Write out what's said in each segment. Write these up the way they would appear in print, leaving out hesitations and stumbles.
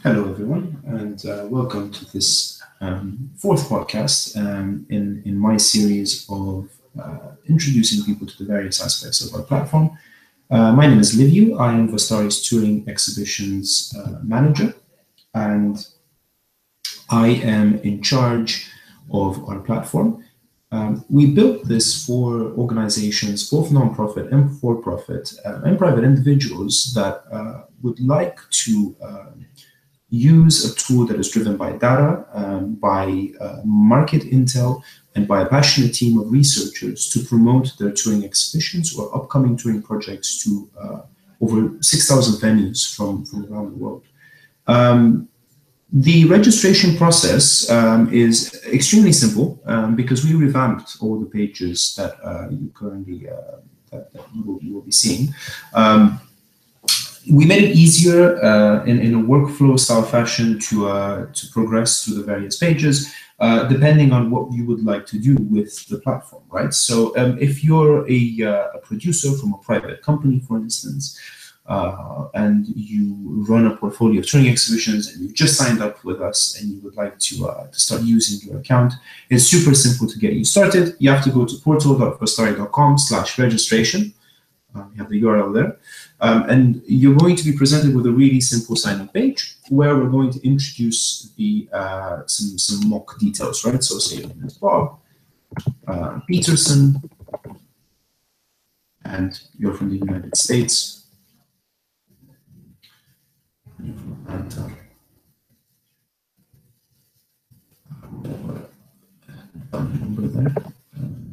Hello, everyone, and welcome to this fourth podcast in my series of introducing people to the various aspects of our platform. My name is Liviu. I am Vastari's Touring Exhibitions manager, and I am in charge of our platform. We built this for organizations, both nonprofit and for-profit, and private individuals that would like to use a tool that is driven by data, by market intel, and by a passionate team of researchers to promote their touring exhibitions or upcoming touring projects to over 6,000 venues from around the world. The registration process is extremely simple because we revamped all the pages that you currently that you will be seeing. We made it easier in a workflow style fashion to progress through the various pages, depending on what you would like to do with the platform, right? So if you're a producer from a private company, for instance, and you run a portfolio of touring exhibitions and you've just signed up with us and you would like to start using your account, it's super simple to get you started. You have to go to portal.vastari.com/registration. You have the URL there. And you're going to be presented with a really simple sign-up page where we're going to introduce the some mock details, right? So say your name is Bob Peterson, and you're from the United States. You're from Atlanta. Number there,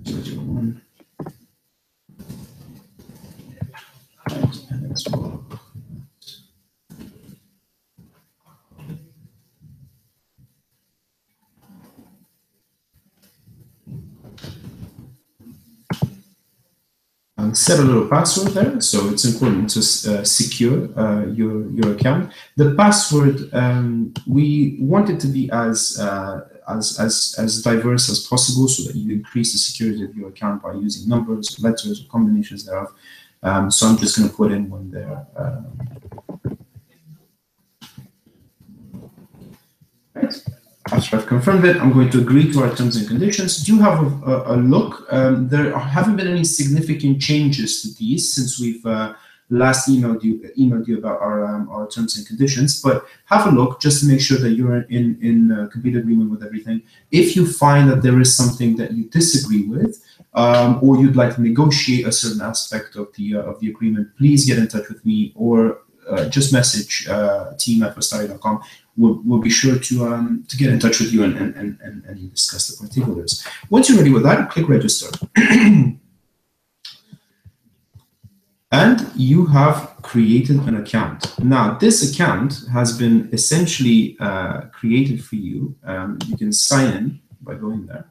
001. And as well. Set a little password there, so it's important to secure your account. The password we want it to be as diverse as possible, so that you increase the security of your account by using numbers, letters, or combinations thereof. So I'm just going to put in one there. Right. After I've confirmed it, I'm going to agree to our terms and conditions. Do have a look. There haven't been any significant changes to these since we've last emailed you about our terms and conditions. But have a look just to make sure that you're in complete agreement with everything. If you find that there is something that you disagree with, or you'd like to negotiate a certain aspect of the agreement, please get in touch with me or just message team@vastari.com. We'll be sure to get in touch with you and discuss the particulars. Once you're ready with that, click register. And you have created an account. Now, this account has been essentially created for you. You can sign in by going there.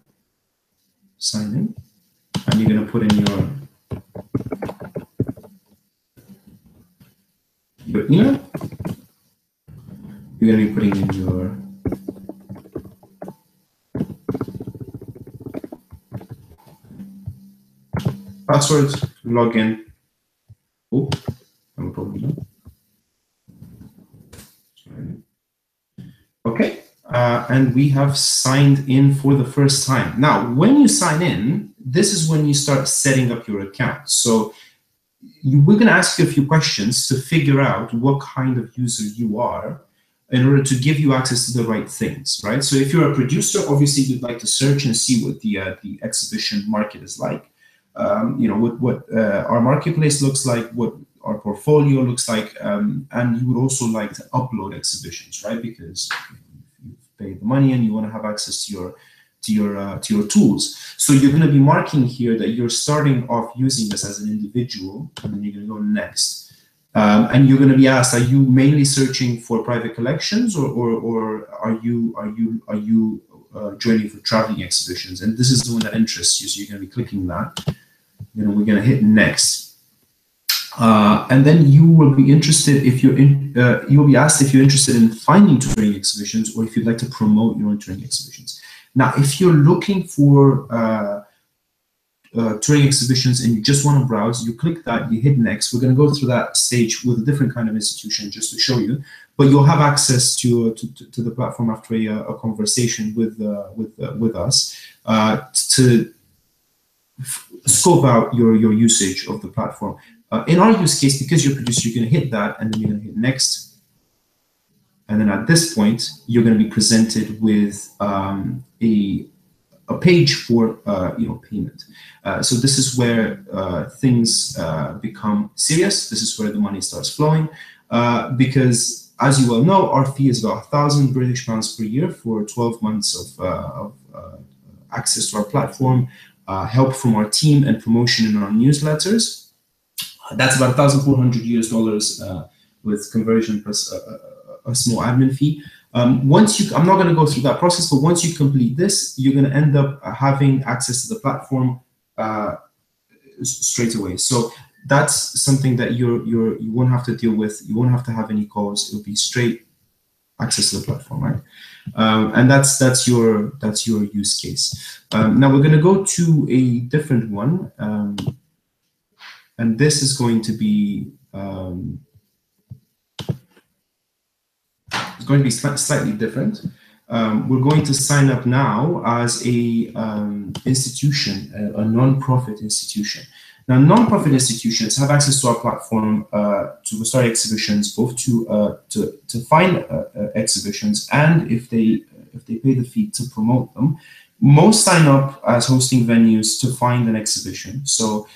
Sign in. And you're going to put in your email. You're going to be putting in your password, login. Oh, I'm probably not. Okay, and we have signed in for the first time. Now, when you sign in, this is when you start setting up your account. So we're going to ask you a few questions to figure out what kind of user you are in order to give you access to the right things, right? So if you're a producer, obviously you'd like to search and see what the exhibition market is like. What our marketplace looks like, what our portfolio looks like, and you would also like to upload exhibitions, right? Because you've paid the money and you want to have access to your tools. So you're going to be marking here that you're starting off using this as an individual, and then you're going to go next. And you're going to be asked: are you mainly searching for private collections, or are you joining for traveling exhibitions? And this is the one that interests you, so you're going to be clicking that. We're going to hit next, and then you will be interested if you're you will be asked if you're interested in finding touring exhibitions or if you'd like to promote your own touring exhibitions. Now, if you're looking for touring exhibitions and you just want to browse, you click that, you hit next. We're going to go through that stage with a different kind of institution just to show you, but you'll have access to the platform after a conversation with us to scope out your usage of the platform. In our use case, because you're a producer, you're going to hit that, and then you're going to hit next. And then at this point, you're going to be presented with a page for payment. So this is where things become serious. This is where the money starts flowing, because as you well know, our fee is about £1,000 per year for 12 months of access to our platform, help from our team, and promotion in our newsletters. That's about $1,400 with conversion plus a small admin fee. I'm not going to go through that process, but once you complete this, you're going to end up having access to the platform straight away. So that's something that you won't have to deal with. You won't have to have any calls. It'll be straight access to the platform, right? And that's your use case. Now we're going to go to a different one, and this is going to be it's going to be slightly different. We're going to sign up now as a institution, a non-profit institution. Now, non-profit institutions have access to our platform, to Vastari Exhibitions, both to find exhibitions, and if they pay the fee, to promote them. Most sign up as hosting venues to find an exhibition. So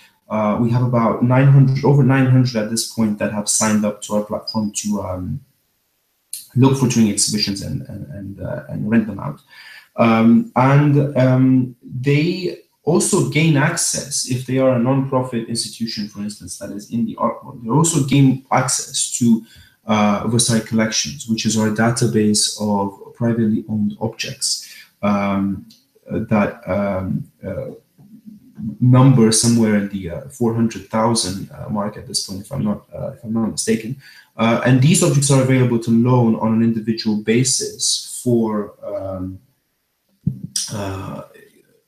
we have about over 900 at this point that have signed up to our platform to look for touring exhibitions and rent them out. They also gain access, if they are a non-profit institution, for instance, that is in the art world, they also gain access to Vastari Collections, which is our database of privately owned objects that number somewhere in the 400,000 mark at this point, if I'm not mistaken. And these objects are available to loan on an individual basis for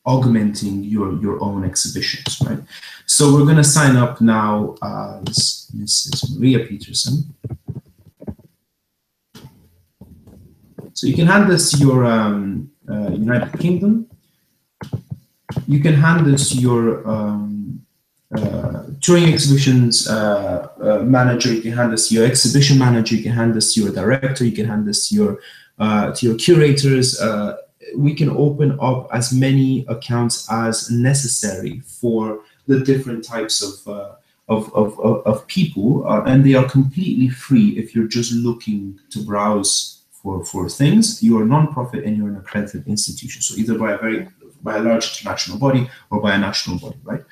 augmenting your own exhibitions, right? So we're going to sign up now as Mrs. Maria Peterson. So you can hand this to your United Kingdom. You can hand this to your touring exhibitions manager. You can hand this to your exhibition manager. You can hand this to your director. You can hand this to your curators. We can open up as many accounts as necessary for the different types of people, and they are completely free if you're just looking to browse for things. You are a non-profit and you're an accredited institution, so either by a large international body or by a national body, right?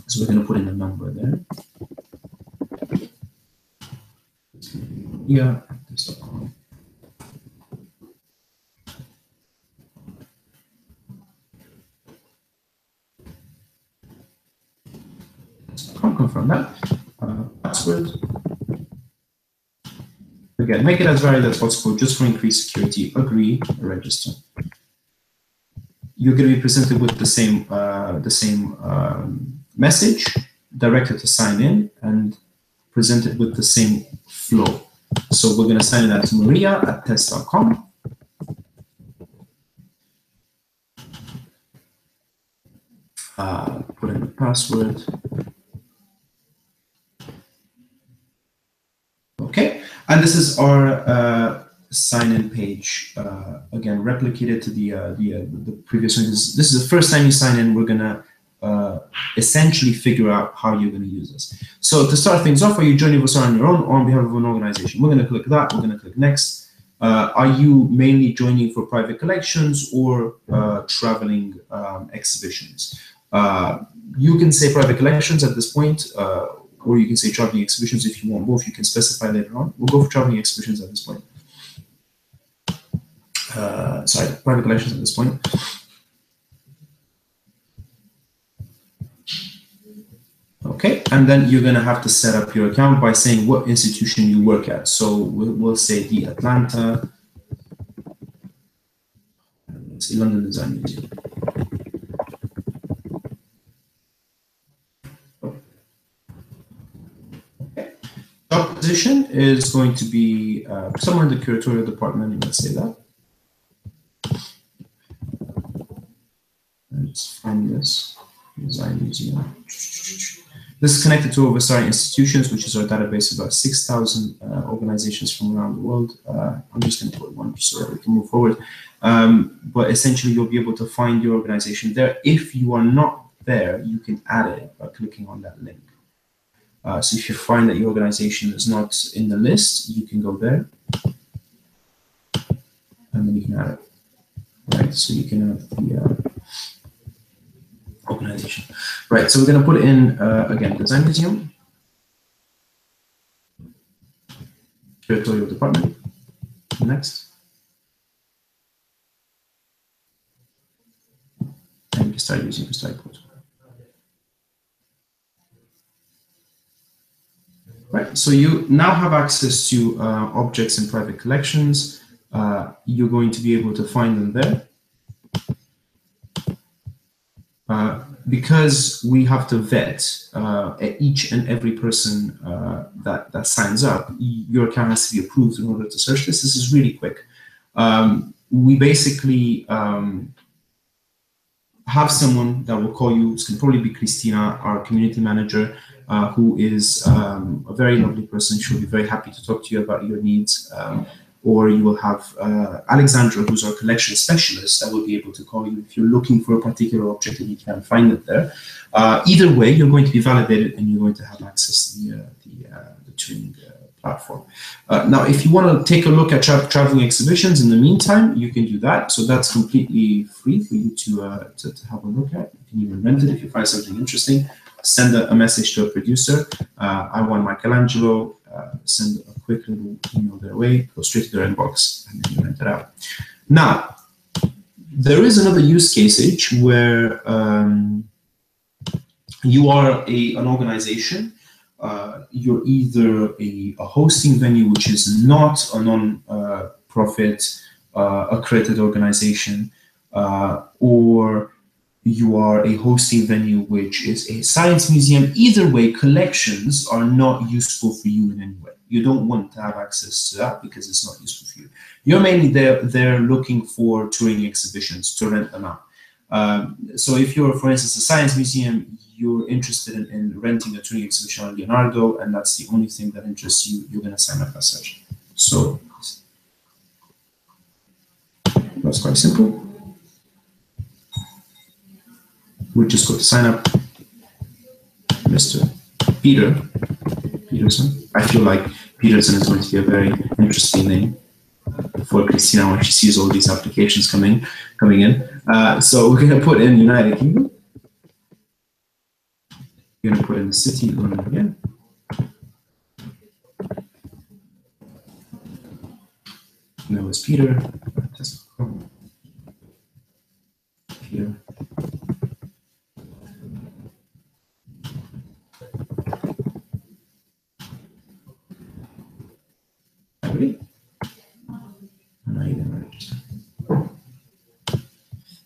So we're going to put in a number there. Yeah. Can't confirm that. Password. Again, make it as varied as possible just for increased security. Agree, register. You're going to be presented with the same message, directed to sign in, and presented with the same flow. So we're going to sign in at maria@test.com. Put in the password. Okay, and this is our sign-in page. Again, replicated to the previous one. This is the first time you sign in. We're gonna essentially figure out how you're gonna use this. So to start things off, are you joining us on your own or on behalf of an organization? We're gonna click that. We're gonna click next. Are you mainly joining for private collections or traveling exhibitions? You can say private collections at this point, or you can say traveling exhibitions if you want both. You can specify later on. We'll go for traveling exhibitions at this point. Sorry, private collections at this point. Okay, and then you're going to have to set up your account by saying what institution you work at. So we'll say the Atlanta, let's say London Design Museum. job position is going to be somewhere in the curatorial department, let's say that. Let's find this design museum. This is connected to Vastari Institutions, which is our database of about 6,000 organizations from around the world. I'm just going to put one so that we can move forward. But essentially, you'll be able to find your organization there. If you are not there, you can add it by clicking on that link. So if you find that your organization is not in the list, you can go there, and then you can add it. Right, so you can add the organization. Right, so we're going to put in, again, Design Museum, Curatorial Department, next. And you can start using Vastari Code. Right, so you now have access to objects in private collections. You're going to be able to find them there. Because we have to vet each and every person that signs up, your account has to be approved in order to search this. This is really quick. We basically have someone that will call you. It's going to probably be Christina, our community manager, who is a very lovely person. She'll be very happy to talk to you about your needs. Or you will have Alexandra, who's our collection specialist, that will be able to call you if you're looking for a particular object and you can't find it there. Either way, you're going to be validated and you're going to have access to the Turing platform. Now, if you want to take a look at traveling exhibitions in the meantime, you can do that. So that's completely free for you to have a look at. You can even rent it if you find something interesting. Send a message to a producer. I want Michelangelo. Send a quick little email their way, go straight to their inbox, and then you rent it out. Now, there is another use case where you are an organization. You're either a hosting venue, which is not a non-profit accredited organization, or you are a hosting venue, which is a science museum. Either way, collections are not useful for you in any way. You don't want to have access to that because it's not useful for you. You're mainly there looking for touring exhibitions to rent them out. So if you're, for instance, a science museum, you're interested in renting a touring exhibition on Leonardo, and that's the only thing that interests you, you're going to sign up as such. So that's quite simple. We'll just go to sign up, Mr. Peterson. I feel like Peterson is going to be a very interesting name for Christina when she sees all these applications coming in. So we're going to put in United Kingdom. We're going to put in the city, London again. And that was Peter. Peter.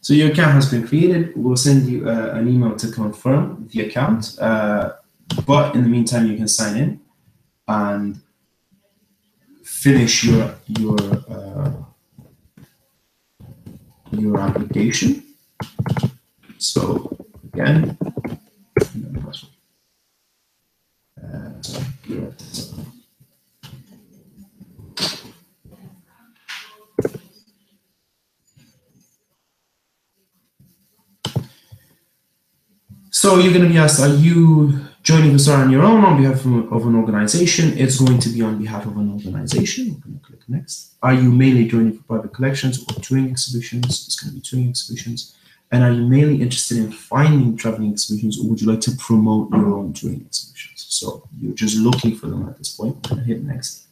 So your account has been created. We'll send you an email to confirm the account. But in the meantime, you can sign in and finish your application. So again, so you're going to be asked, are you joining Vastari on your own, on behalf of an organization? It's going to be on behalf of an organization. We're going to click next. Are you mainly joining for private collections or touring exhibitions? It's going to be touring exhibitions. And are you mainly interested in finding traveling exhibitions, or would you like to promote your own touring exhibitions? So you're just looking for them at this point. I'm going to hit next.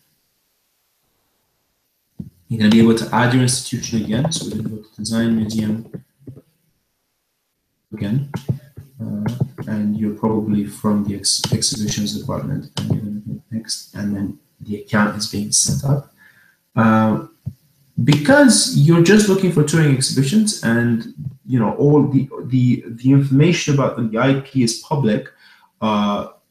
You're going to be able to add your institution again. So we're going to go to Design Museum again. And you're probably from the exhibitions department, and you're going to hit next, and then the account is being set up. Because you're just looking for touring exhibitions, and all the information about them, the IP is public,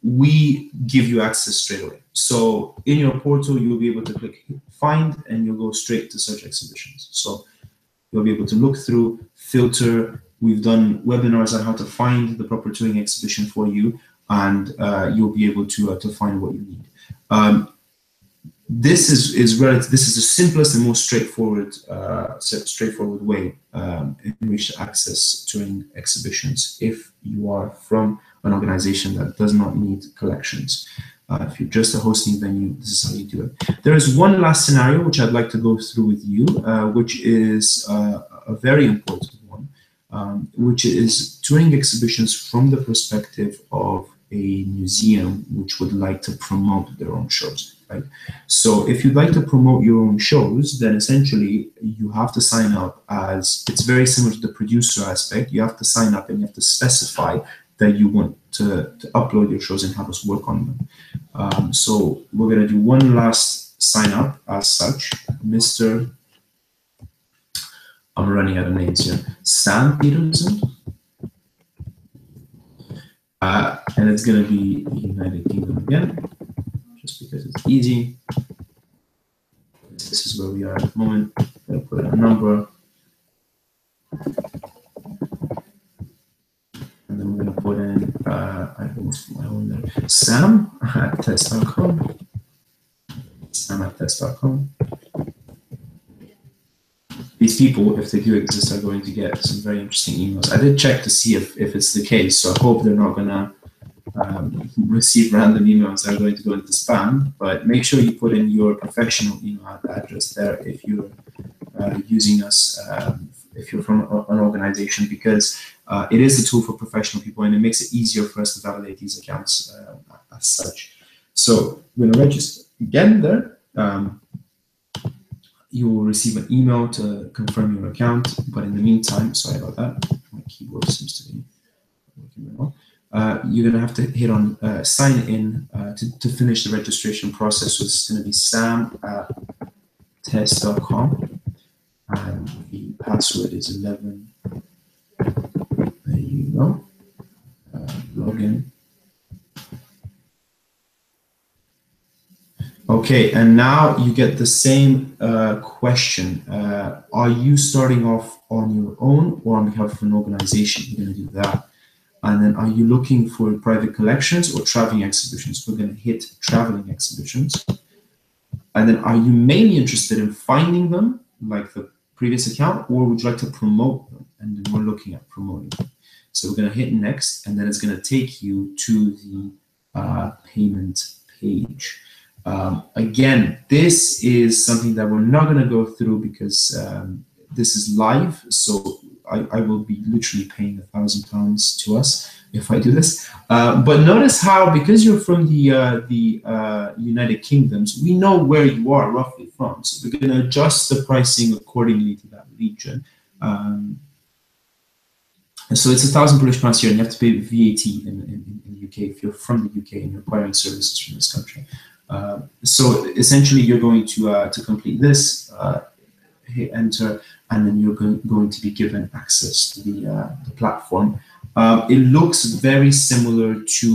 we give you access straight away. So in your portal, you'll be able to click find and you'll go straight to search exhibitions. So you'll be able to look through, filter. We've done webinars on how to find the proper touring exhibition for you, and you'll be able to find what you need. This is the simplest and most straightforward way in which to access touring exhibitions if you are from an organization that does not need collections. If you're just a hosting venue, this is how you do it. There is one last scenario which I'd like to go through with you, which is a very important one, which is touring exhibitions from the perspective of a museum which would like to promote their own shows. Right? So if you'd like to promote your own shows, then essentially you have to sign up as, it's very similar to the producer aspect. You have to sign up and you have to specify that you want to upload your shows and have us work on them. So we're going to do one last sign up as such. Mr. I'm running out of names here. Sam Peterson. And it's going to be United Kingdom again, just because it's easy. This is where we are at the moment. I'm going to put in a number. And then we're going to put in, I almost put my own there, Sam at test.com. Sam at test.com. These people, if they do exist, are going to get some very interesting emails. I did check to see if it's the case, so I hope they're not going to receive random emails that are going to go into spam, but make sure you put in your professional email address there if you're using us, if you're from an organization, because it is a tool for professional people and it makes it easier for us to validate these accounts as such. So we're going to register again there. You will receive an email to confirm your account, but in the meantime, sorry about that, my keyboard seems to be working very well. You're going to have to hit on sign in to finish the registration process. So it's going to be sam at test.com and the password is 11. There you go. Login. Okay, and now you get the same question. Are you starting off on your own or on behalf of an organization? You're going to do that. And then are you looking for private collections or traveling exhibitions? We're going to hit traveling exhibitions. And then are you mainly interested in finding them, like the previous account, or would you like to promote them? And then we're looking at promoting them. So we're going to hit next, and then it's going to take you to the payment page. Again, this is something that we're not going to go through because this is live. So I will be literally paying £1,000 to us if I do this. But notice how, because you're from the United Kingdoms, we know where you are roughly from. So we're going to adjust the pricing accordingly to that region. So it's £1,000 here, and you have to pay VAT in the UK if you're from the UK and you're acquiring services from this country. So essentially, you're going to complete this, hit enter, and then you're going to be given access to the platform. It looks very similar to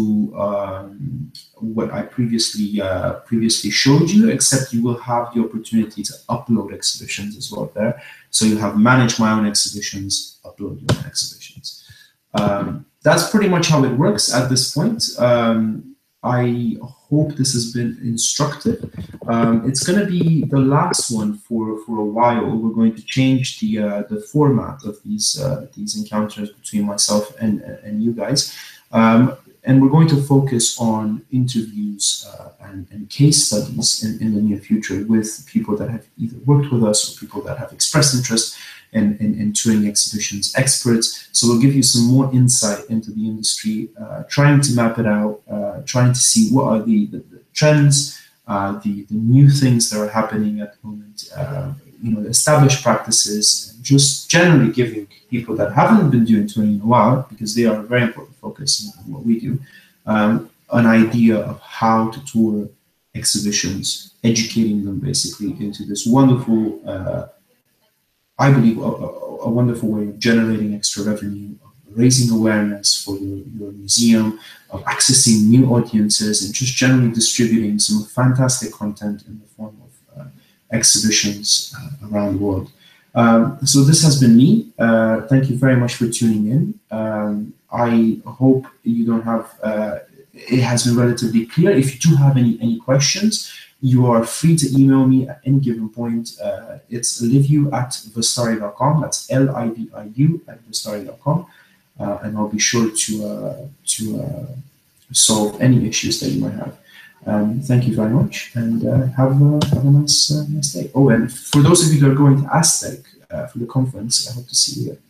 what I previously showed you, except you will have the opportunity to upload exhibitions as well there. So you have manage my own exhibitions, upload your own exhibitions. That's pretty much how it works at this point. I hope this has been instructive. It's going to be the last one for a while. We're going to change the format of these encounters between myself and you guys, and we're going to focus on interviews and case studies in the near future with people that have either worked with us or people that have expressed interest in touring exhibitions experts. So we'll give you some more insight into the industry, trying to map it out, trying to see what are the trends, the new things that are happening at the moment, the established practices, and just generally giving people that haven't been doing touring in a while, because they are a very important focus in what we do, an idea of how to tour exhibitions, educating them basically into this wonderful I believe a wonderful way of generating extra revenue, raising awareness for your museum, of accessing new audiences, and just generally distributing some fantastic content in the form of exhibitions around the world. So this has been me. Thank you very much for tuning in. I hope you don't have, it has been relatively clear. If you do have any questions, you are free to email me at any given point. It's liviu@vastari.com. That's liviu@vastari.com. And I'll be sure to solve any issues that you might have. Thank you very much, and have a nice day. Oh, and for those of you that are going to Aztec for the conference, I hope to see you there.